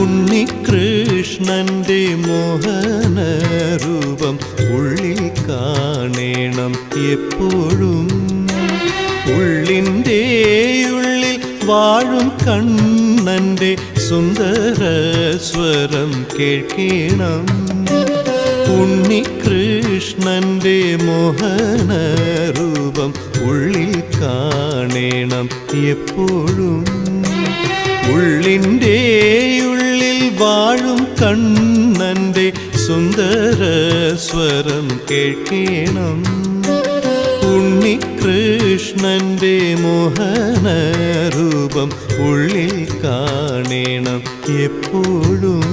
ഉണ്ണികൃഷ്ണന്റെ മോഹനരൂപം ഉള്ളിൽ കാണേണം എപ്പോഴും. ഉള്ളിൻ്റെ ഉള്ളിൽ വാഴും കണ്ണന്റെ സുന്ദര സ്വരം കേൾക്കണം. ഉണ്ണികൃഷ്ണന്റെ മോഹനരൂപം ഉള്ളിൽ കാണേണം എപ്പോഴും. ഉള്ളിൻ്റെ ഉള്ളിൽ വാഴും കണ്ണന്റെ സുന്ദര സ്വരം കേൾക്കണം. ഉണ്ണികൃഷ്ണന്റെ മോഹനരൂപം ഉള്ളിൽ കാണേണം എപ്പോഴും.